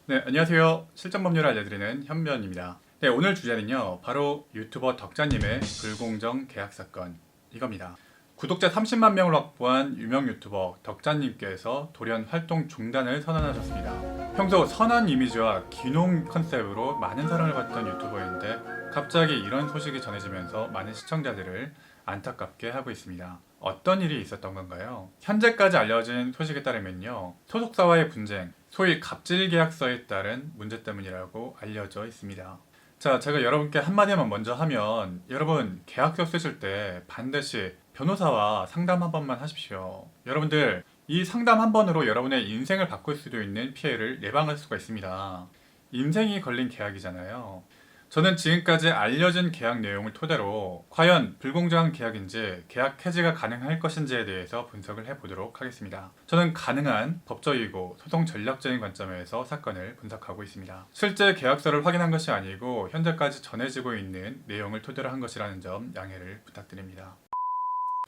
네, 안녕하세요. 실전법률을 알려드리는 현면입니다. 네, 오늘 주제는요, 바로 유튜버 덕자님의 불공정 계약 사건 이겁니다. 구독자 30만 명을 확보한 유명 유튜버 덕자님께서 돌연 활동 중단을 선언하셨습니다. 평소 선한 이미지와 귀농 컨셉으로 많은 사랑을 받던 유튜버인데 갑자기 이런 소식이 전해지면서 많은 시청자들을 안타깝게 하고 있습니다. 어떤 일이 있었던 건가요? 현재까지 알려진 소식에 따르면요, 소속사와의 분쟁, 소위 갑질 계약서에 따른 문제 때문이라고 알려져 있습니다. 자, 제가 여러분께 한마디만 먼저 하면, 여러분 계약서 쓰실 때 반드시 변호사와 상담 한 번만 하십시오. 여러분들 이 상담 한 번으로 여러분의 인생을 바꿀 수도 있는 피해를 예방할 수가 있습니다. 인생이 걸린 계약이잖아요. 저는 지금까지 알려진 계약 내용을 토대로 과연 불공정한 계약인지 계약 해지가 가능할 것인지에 대해서 분석을 해보도록 하겠습니다. 저는 가능한 법적이고 소송 전략적인 관점에서 사건을 분석하고 있습니다. 실제 계약서를 확인한 것이 아니고 현재까지 전해지고 있는 내용을 토대로 한 것이라는 점 양해를 부탁드립니다.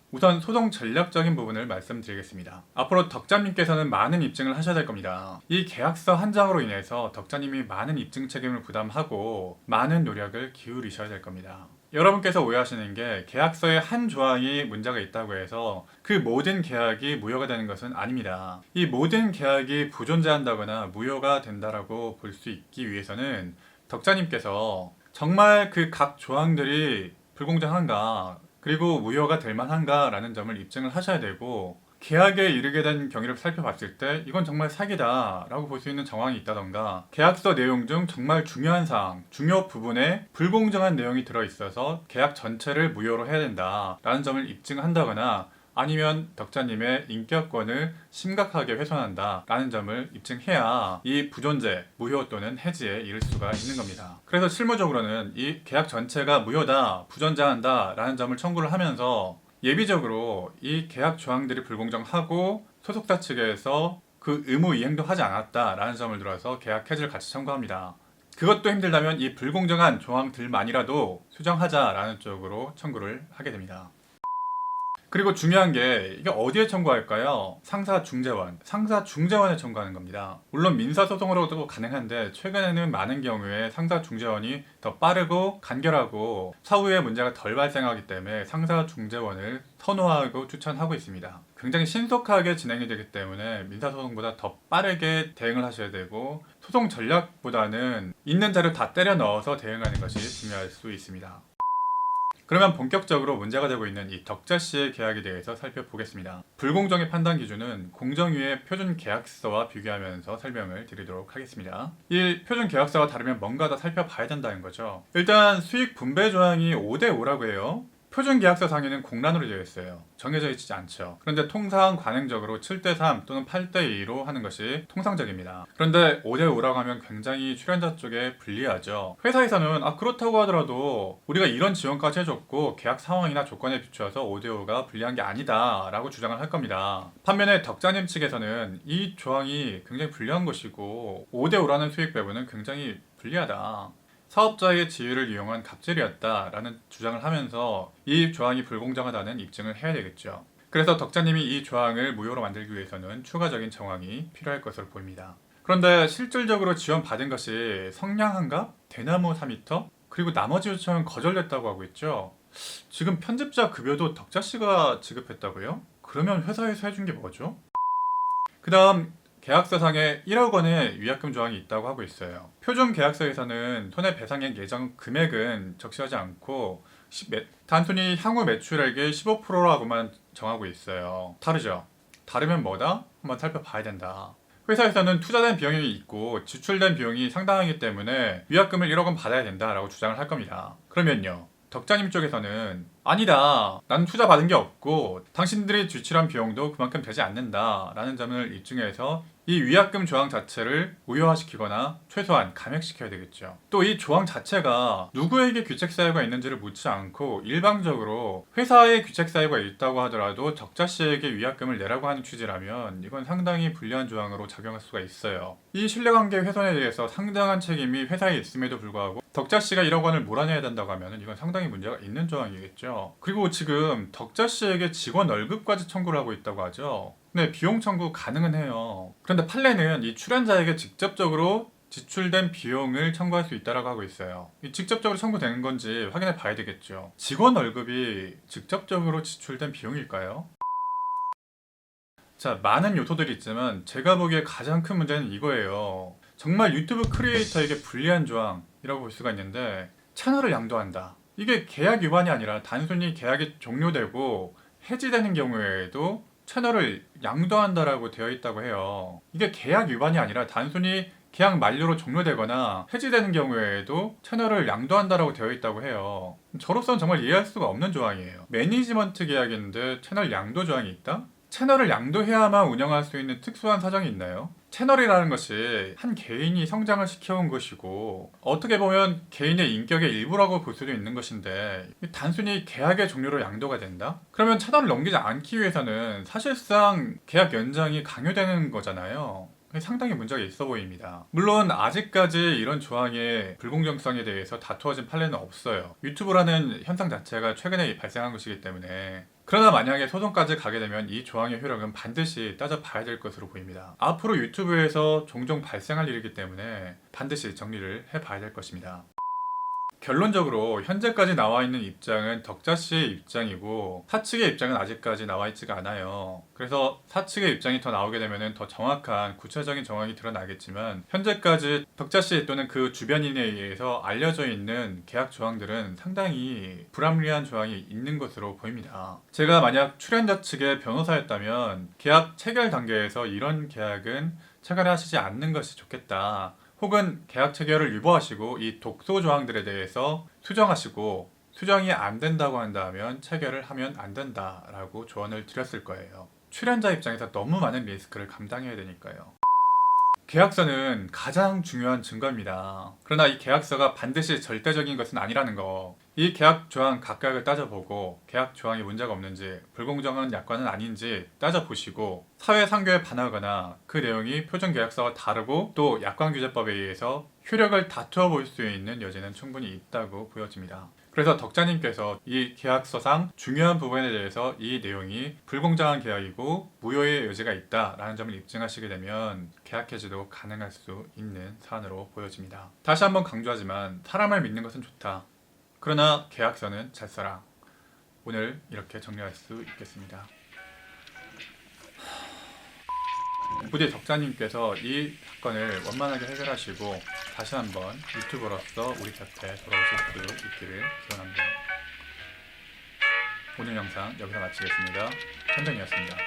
우선 소송 전략적인 부분을 말씀드리겠습니다. 앞으로 덕자님께서는 많은 입증을 하셔야 될 겁니다. 이 계약서 한 장으로 인해서 덕자님이 많은 입증 책임을 부담하고 많은 노력을 기울이셔야 될 겁니다. 여러분께서 오해하시는 게 계약서의 한 조항이 문제가 있다고 해서 그 모든 계약이 무효가 되는 것은 아닙니다. 이 모든 계약이 부존재한다거나 무효가 된다라고 볼 수 있기 위해서는 덕자님께서 정말 그 각 조항들이 불공정한가, 그리고 무효가 될 만한가라는 점을 입증을 하셔야 되고, 계약에 이르게 된 경위를 살펴봤을 때 이건 정말 사기다 라고 볼 수 있는 정황이 있다던가, 계약서 내용 중 정말 중요한 사항, 중요 부분에 불공정한 내용이 들어있어서 계약 전체를 무효로 해야 된다 라는 점을 입증한다거나, 아니면 덕자님의 인격권을 심각하게 훼손한다 라는 점을 입증해야 이 부존재, 무효 또는 해지에 이를 수가 있는 겁니다. 그래서 실무적으로는 이 계약 전체가 무효다, 부존재한다 라는 점을 청구를 하면서 예비적으로 이 계약 조항들이 불공정하고 소속사 측에서 그 의무 이행도 하지 않았다 라는 점을 들어서 계약 해지를 같이 청구합니다. 그것도 힘들다면 이 불공정한 조항들만이라도 수정하자라는 쪽으로 청구를 하게 됩니다. 그리고 중요한 게 이게 어디에 청구할까요? 상사중재원. 상사중재원에 청구하는 겁니다. 물론 민사소송으로도 가능한데 최근에는 많은 경우에 상사중재원이 더 빠르고 간결하고 사후에 문제가 덜 발생하기 때문에 상사중재원을 선호하고 추천하고 있습니다. 굉장히 신속하게 진행이 되기 때문에 민사소송보다 더 빠르게 대응을 하셔야 되고, 소송 전략보다는 있는 자료 다 때려 넣어서 대응하는 것이 중요할 수 있습니다. 그러면 본격적으로 문제가 되고 있는 이 덕자씨의 계약에 대해서 살펴보겠습니다. 불공정의 판단 기준은 공정위의 표준 계약서와 비교하면서 설명을 드리도록 하겠습니다. 이 표준 계약서와 다르면 뭔가 더 살펴봐야 된다는 거죠. 일단 수익 분배 조항이 5대5라고 해요. 표준 계약서 상에는 공란으로 되어 있어요. 정해져 있지 않죠. 그런데 통상 관행적으로 7대3 또는 8대2로 하는 것이 통상적입니다. 그런데 5대5라고 하면 굉장히 출연자 쪽에 불리하죠. 회사에서는 그렇다고 하더라도 우리가 이런 지원까지 해줬고 계약 상황이나 조건에 비추어서 5대5가 불리한 게 아니다 라고 주장을 할 겁니다. 반면에 덕자님 측에서는 이 조항이 굉장히 불리한 것이고 5대5라는 수익 배분은 굉장히 불리하다, 사업자의 지위를 이용한 갑질이었다라는 주장을 하면서 이 조항이 불공정하다는 입증을 해야 되겠죠. 그래서 덕자님이 이 조항을 무효로 만들기 위해서는 추가적인 정황이 필요할 것으로 보입니다. 그런데 실질적으로 지원받은 것이 성냥한갑, 대나무 4m, 그리고 나머지 요청은 거절됐다고 하고 있죠. 지금 편집자 급여도 덕자씨가 지급했다고요? 그러면 회사에서 해준 게 뭐죠? 그 다음 계약서상에 1억 원의 위약금 조항이 있다고 하고 있어요. 표준 계약서에서는 손해배상액 예정 금액은 적시하지 않고 단순히 향후 매출액의 15%라고만 정하고 있어요. 다르죠? 다르면 뭐다? 한번 살펴봐야 된다. 회사에서는 투자된 비용이 있고 지출된 비용이 상당하기 때문에 위약금을 1억 원 받아야 된다라고 주장을 할 겁니다. 그러면요, 덕자님 쪽에서는 아니다, 난 투자 받은 게 없고 당신들이 지출한 비용도 그만큼 되지 않는다 라는 점을 입증해서 이 위약금 조항 자체를 무효화시키거나 최소한 감액시켜야 되겠죠. 또 이 조항 자체가 누구에게 귀책 사유가 있는지를 묻지 않고 일방적으로 회사에 귀책 사유가 있다고 하더라도 덕자씨에게 위약금을 내라고 하는 취지라면 이건 상당히 불리한 조항으로 작용할 수가 있어요. 이 신뢰관계 훼손에 대해서 상당한 책임이 회사에 있음에도 불구하고 덕자씨가 1억 원을 몰아내야 된다고 하면 이건 상당히 문제가 있는 조항이겠죠. 그리고 지금 덕자씨에게 직원 월급까지 청구를 하고 있다고 하죠. 네, 비용 청구 가능은 해요. 그런데 판례는 이 출연자에게 직접적으로 지출된 비용을 청구할 수 있다라고 하고 있어요. 직접적으로 청구되는 건지 확인해 봐야 되겠죠. 직원 월급이 직접적으로 지출된 비용일까요? 자, 많은 요소들이 있지만 제가 보기에 가장 큰 문제는 이거예요. 정말 유튜브 크리에이터에게 불리한 조항이라고 볼 수가 있는데, 채널을 양도한다. 이게 계약 위반이 아니라 단순히 계약이 종료되고 해지되는 경우에도 채널을 양도한다라고 되어 있다고 해요. 이게 계약 위반이 아니라 단순히 계약 만료로 종료되거나 해지되는 경우에도 채널을 양도한다라고 되어 있다고 해요. 저로서는 정말 이해할 수가 없는 조항이에요. 매니지먼트 계약인데 채널 양도 조항이 있다? 채널을 양도해야만 운영할 수 있는 특수한 사정이 있나요? 채널이라는 것이 한 개인이 성장을 시켜온 것이고, 어떻게 보면 개인의 인격의 일부라고 볼 수도 있는 것인데, 단순히 계약의 종료로 양도가 된다? 그러면 채널을 넘기지 않기 위해서는 사실상 계약 연장이 강요되는 거잖아요. 상당히 문제가 있어 보입니다. 물론 아직까지 이런 조항의 불공정성에 대해서 다투어진 판례는 없어요. 유튜브라는 현상 자체가 최근에 발생한 것이기 때문에. 그러나 만약에 소송까지 가게 되면 이 조항의 효력은 반드시 따져봐야 될 것으로 보입니다. 앞으로 유튜브에서 종종 발생할 일이기 때문에 반드시 정리를 해봐야 될 것입니다. 결론적으로 현재까지 나와 있는 입장은 덕자 씨의 입장이고, 사측의 입장은 아직까지 나와 있지가 않아요. 그래서 사측의 입장이 더 나오게 되면 더 정확한 구체적인 정황이 드러나겠지만, 현재까지 덕자 씨 또는 그 주변인에 의해서 알려져 있는 계약 조항들은 상당히 불합리한 조항이 있는 것으로 보입니다. 제가 만약 출연자 측의 변호사였다면 계약 체결 단계에서 이런 계약은 체결하시지 않는 것이 좋겠다, 혹은 계약 체결을 유보하시고 이 독소 조항들에 대해서 수정하시고, 수정이 안 된다고 한다면 체결을 하면 안 된다라고 조언을 드렸을 거예요. 출연자 입장에서 너무 많은 리스크를 감당해야 되니까요. 계약서는 가장 중요한 증거입니다. 그러나 이 계약서가 반드시 절대적인 것은 아니라는 거. 이 계약 조항 각각을 따져보고 계약 조항에 문제가 없는지, 불공정한 약관은 아닌지 따져보시고, 사회상규에 반하거나 그 내용이 표준계약서와 다르고 또 약관규제법에 의해서 효력을 다투어 볼 수 있는 여지는 충분히 있다고 보여집니다. 그래서 덕자님께서 이 계약서상 중요한 부분에 대해서 이 내용이 불공정한 계약이고 무효의 여지가 있다라는 점을 입증하시게 되면 계약 해지도 가능할 수 있는 사안으로 보여집니다. 다시 한번 강조하지만 사람을 믿는 것은 좋다. 그러나 계약서는 잘 써라. 오늘 이렇게 정리할 수 있겠습니다. 부디 덕자님께서 이 사건을 원만하게 해결하시고 다시 한번 유튜버로서 우리 곁에 돌아오실 수 있기를 기원합니다. 오늘 영상 여기서 마치겠습니다. 현정이었습니다.